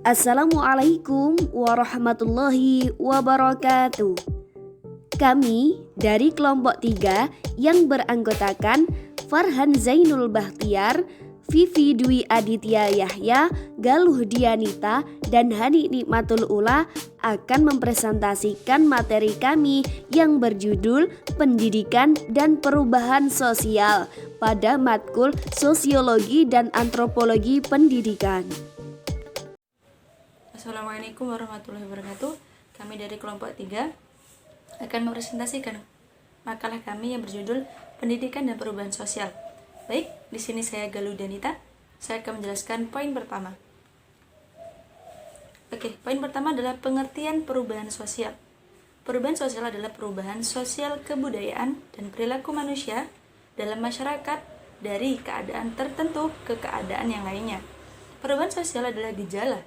Assalamualaikum warahmatullahi wabarakatuh. Kami dari kelompok 3 yang beranggotakan Farhan Zainul Bahtiar, Vivi Dwi Aditya Yahya, Galuh Dianita, dan Hani Nikmatul Ula akan mempresentasikan materi kami yang berjudul Pendidikan dan Perubahan Sosial pada matkul Sosiologi dan Antropologi Pendidikan. Assalamualaikum warahmatullahi wabarakatuh. Kami dari kelompok 3 akan mempresentasikan makalah kami yang berjudul Pendidikan dan Perubahan Sosial. Baik, di sini saya Galuh Dianita. Saya akan menjelaskan poin pertama. Poin pertama adalah pengertian perubahan sosial. Perubahan sosial adalah perubahan sosial kebudayaan dan perilaku manusia dalam masyarakat dari keadaan tertentu ke keadaan yang lainnya. Perubahan sosial adalah gejala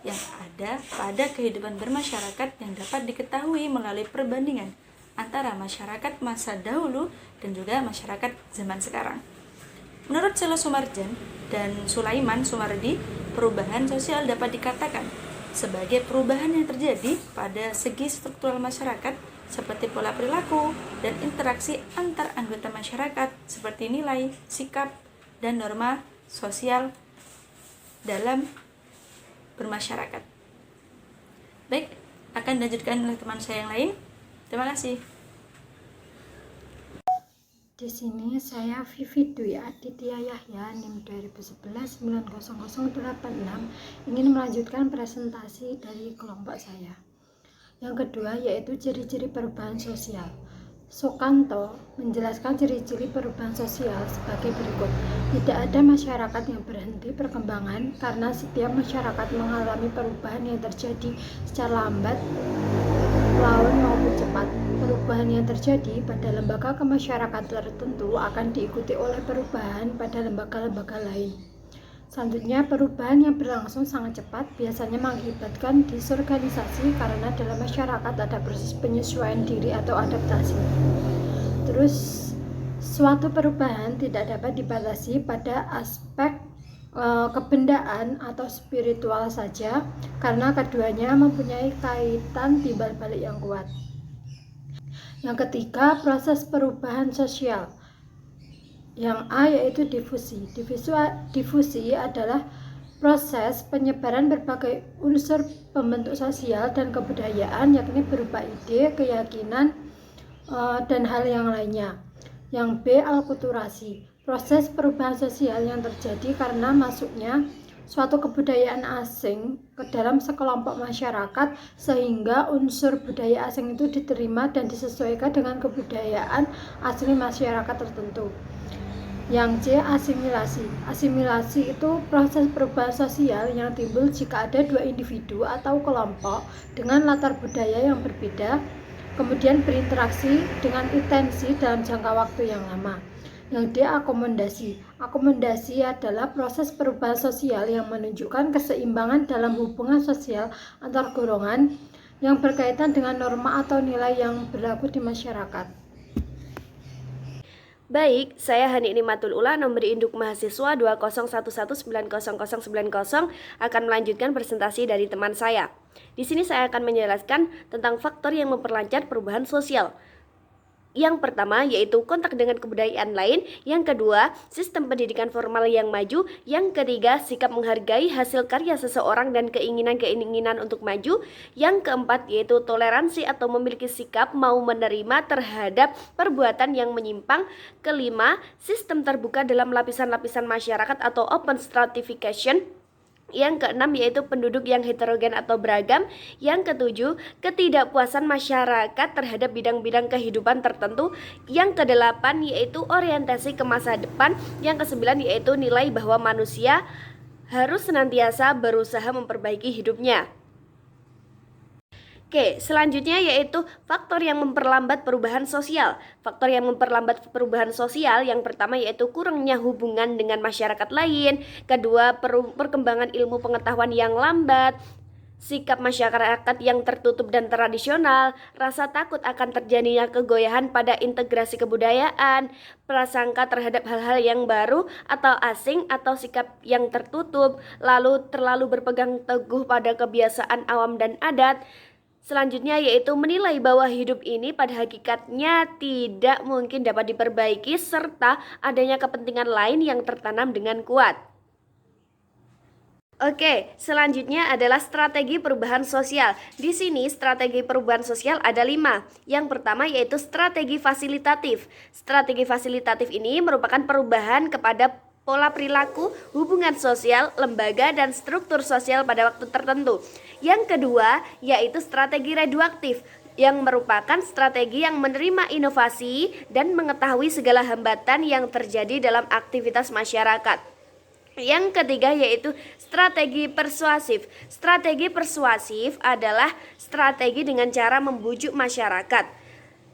yang ada pada kehidupan bermasyarakat yang dapat diketahui melalui perbandingan antara masyarakat masa dahulu dan juga masyarakat zaman sekarang. Menurut Selo Sumarjan dan Sulaiman Sumardi, perubahan sosial dapat dikatakan sebagai perubahan yang terjadi pada segi struktural masyarakat seperti pola perilaku dan interaksi antar anggota masyarakat seperti nilai, sikap, dan norma sosial dalam bermasyarakat. Baik, akan dilanjutkan oleh teman saya yang lain. Terima kasih. Di sini saya Vivi Dwi Aditya Yahya, NIM 2011-90086, ingin melanjutkan presentasi dari kelompok saya. Yang kedua yaitu ciri-ciri perubahan sosial. Soekanto menjelaskan ciri-ciri perubahan sosial sebagai berikut. Tidak ada masyarakat yang berhenti perkembangan karena setiap masyarakat mengalami perubahan yang terjadi secara lambat, laun maupun cepat. Perubahan yang terjadi pada lembaga kemasyarakatan tertentu akan diikuti oleh perubahan pada lembaga-lembaga lain. Selanjutnya, perubahan yang berlangsung sangat cepat biasanya mengakibatkan disorganisasi karena dalam masyarakat ada proses penyesuaian diri atau adaptasi. Terus, suatu perubahan tidak dapat dibatasi pada aspek kebendaan atau spiritual saja karena keduanya mempunyai kaitan timbal balik yang kuat. Yang ketiga, proses perubahan sosial. Yang A yaitu difusi. Difusi adalah proses penyebaran berbagai unsur pembentuk sosial dan kebudayaan, yakni berupa ide, keyakinan, dan hal yang lainnya. Yang B, alkulturasi. Proses perubahan sosial yang terjadi karena masuknya suatu kebudayaan asing ke dalam sekelompok masyarakat sehingga unsur budaya asing itu diterima dan disesuaikan dengan kebudayaan asli masyarakat tertentu. Yang C, asimilasi. Asimilasi itu proses perubahan sosial yang timbul jika ada dua individu atau kelompok dengan latar budaya yang berbeda kemudian berinteraksi dengan intensi dalam jangka waktu yang lama. Yang D, akomodasi. Akomodasi adalah proses perubahan sosial yang menunjukkan keseimbangan dalam hubungan sosial antar golongan yang berkaitan dengan norma atau nilai yang berlaku di masyarakat. Baik, saya Hani Nikmatul Ula, nomor induk mahasiswa 201190090 akan melanjutkan presentasi dari teman saya. Di sini saya akan menjelaskan tentang faktor yang memperlancar perubahan sosial. Yang pertama yaitu kontak dengan kebudayaan lain, yang kedua sistem pendidikan formal yang maju, yang ketiga sikap menghargai hasil karya seseorang dan keinginan-keinginan untuk maju, yang keempat yaitu toleransi atau memiliki sikap mau menerima terhadap perbuatan yang menyimpang, kelima sistem terbuka dalam lapisan-lapisan masyarakat atau open stratification, yang keenam yaitu penduduk yang heterogen atau beragam, yang ketujuh ketidakpuasan masyarakat terhadap bidang-bidang kehidupan tertentu, yang kedelapan yaitu orientasi ke masa depan, yang kesembilan yaitu nilai bahwa manusia harus senantiasa berusaha memperbaiki hidupnya. Selanjutnya yaitu faktor yang memperlambat perubahan sosial. Faktor yang memperlambat perubahan sosial yang pertama yaitu kurangnya hubungan dengan masyarakat lain, kedua perkembangan ilmu pengetahuan yang lambat, sikap masyarakat yang tertutup dan tradisional, rasa takut akan terjadinya kegoyahan pada integrasi kebudayaan, prasangka terhadap hal-hal yang baru atau asing, atau sikap yang tertutup, lalu terlalu berpegang teguh pada kebiasaan awam dan adat. Selanjutnya yaitu menilai bahwa hidup ini pada hakikatnya tidak mungkin dapat diperbaiki serta adanya kepentingan lain yang tertanam dengan kuat. Oke, selanjutnya adalah strategi perubahan sosial. Di sini strategi perubahan sosial ada 5. Yang pertama yaitu strategi fasilitatif. Strategi fasilitatif ini merupakan perubahan kepada pola perilaku, hubungan sosial, lembaga, dan struktur sosial pada waktu tertentu. Yang kedua yaitu strategi reduktif, yang merupakan strategi yang menerima inovasi dan mengetahui segala hambatan yang terjadi dalam aktivitas masyarakat. Yang ketiga yaitu strategi persuasif. Strategi persuasif adalah strategi dengan cara membujuk masyarakat.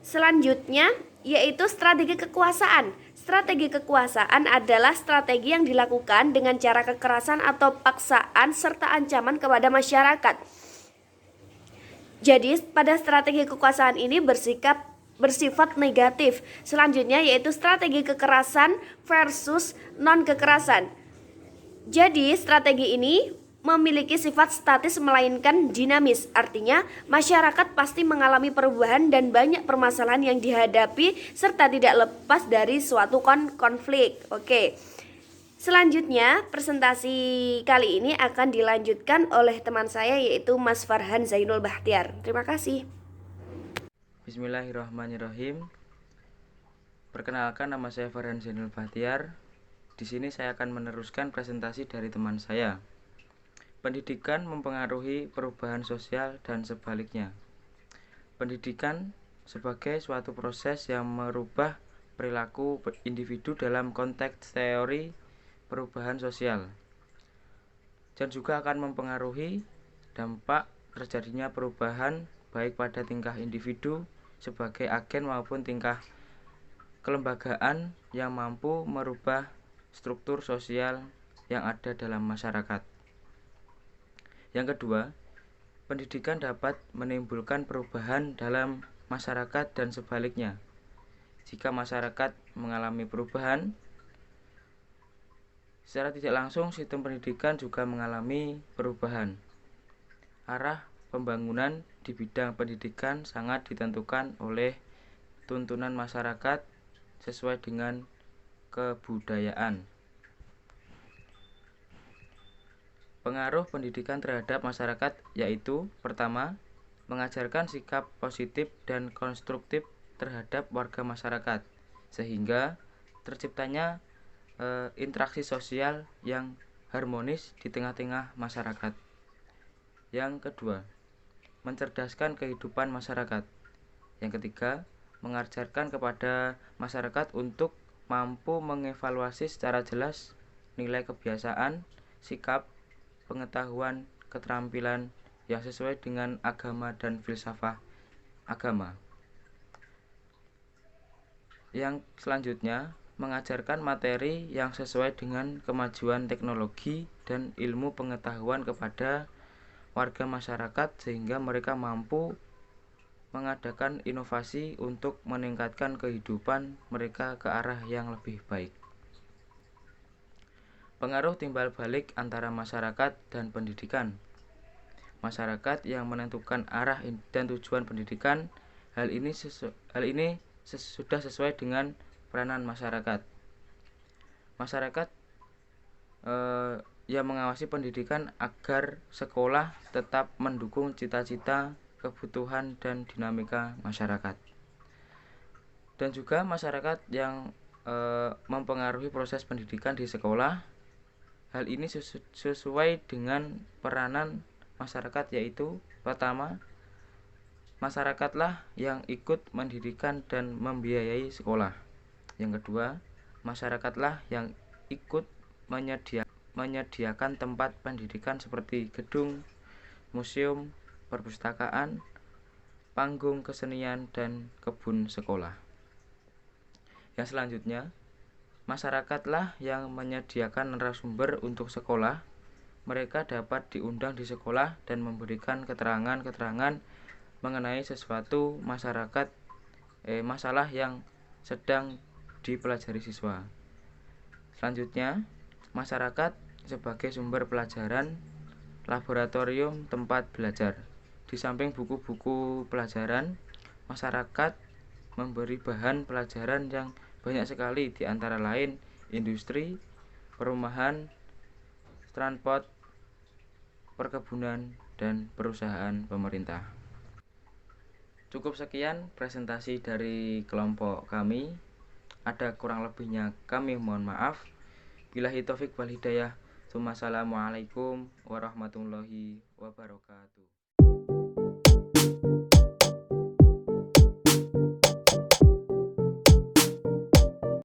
Selanjutnya yaitu strategi kekuasaan. Strategi kekuasaan adalah strategi yang dilakukan dengan cara kekerasan atau paksaan serta ancaman kepada masyarakat. Jadi pada strategi kekuasaan ini bersifat negatif. Selanjutnya yaitu strategi kekerasan versus non-kekerasan. Jadi strategi ini memiliki sifat statis melainkan dinamis. Artinya masyarakat pasti mengalami perubahan dan banyak permasalahan yang dihadapi serta tidak lepas dari suatu konflik. Oke. Selanjutnya presentasi kali ini akan dilanjutkan oleh teman saya yaitu Mas Farhan Zainul Bahtiar. Terima kasih. Bismillahirrahmanirrahim. Perkenalkan, nama saya Farhan Zainul Bahtiar. Di sini saya akan meneruskan presentasi dari teman saya. Pendidikan mempengaruhi perubahan sosial dan sebaliknya. Pendidikan sebagai suatu proses yang merubah perilaku individu dalam konteks teori perubahan sosial, dan juga akan mempengaruhi dampak terjadinya perubahan baik pada tingkah individu sebagai agen maupun tingkah kelembagaan yang mampu merubah struktur sosial yang ada dalam masyarakat. Yang kedua, pendidikan dapat menimbulkan perubahan dalam masyarakat dan sebaliknya. Jika masyarakat mengalami perubahan, secara tidak langsung sistem pendidikan juga mengalami perubahan. Arah pembangunan di bidang pendidikan sangat ditentukan oleh tuntunan masyarakat sesuai dengan kebudayaan. Pengaruh pendidikan terhadap masyarakat yaitu pertama, mengajarkan sikap positif dan konstruktif terhadap warga masyarakat sehingga terciptanya interaksi sosial yang harmonis di tengah-tengah masyarakat. Yang kedua, mencerdaskan kehidupan masyarakat. Yang ketiga, mengajarkan kepada masyarakat untuk mampu mengevaluasi secara jelas nilai kebiasaan, sikap, pengetahuan, keterampilan yang sesuai dengan agama dan filsafat agama. Yang selanjutnya, mengajarkan materi yang sesuai dengan kemajuan teknologi dan ilmu pengetahuan kepada warga masyarakat sehingga mereka mampu mengadakan inovasi untuk meningkatkan kehidupan mereka ke arah yang lebih baik. Pengaruh timbal balik antara masyarakat dan pendidikan. Masyarakat yang menentukan arah dan tujuan pendidikan, hal ini sudah sesuai dengan peranan masyarakat. Masyarakat yang mengawasi pendidikan agar sekolah tetap mendukung cita-cita, kebutuhan, dan dinamika masyarakat. Dan juga masyarakat yang mempengaruhi proses pendidikan di sekolah. Hal ini sesuai dengan peranan masyarakat yaitu pertama, masyarakatlah yang ikut mendirikan dan membiayai sekolah. Yang kedua, masyarakatlah yang ikut menyediakan tempat pendidikan seperti gedung, museum, perpustakaan, panggung kesenian, dan kebun sekolah. Yang selanjutnya, masyarakatlah yang menyediakan narasumber untuk sekolah, mereka dapat diundang di sekolah dan memberikan keterangan-keterangan mengenai sesuatu masalah yang sedang dipelajari siswa. Selanjutnya, masyarakat sebagai sumber pelajaran, laboratorium tempat belajar. Di samping buku-buku pelajaran, masyarakat memberi bahan pelajaran yang banyak sekali, di antara lain industri, perumahan, transport, perkebunan, dan perusahaan pemerintah. Cukup sekian presentasi dari kelompok kami. Ada kurang lebihnya kami mohon maaf. Billahi taufik wal hidayah. Assalamualaikum warahmatullahi wabarakatuh.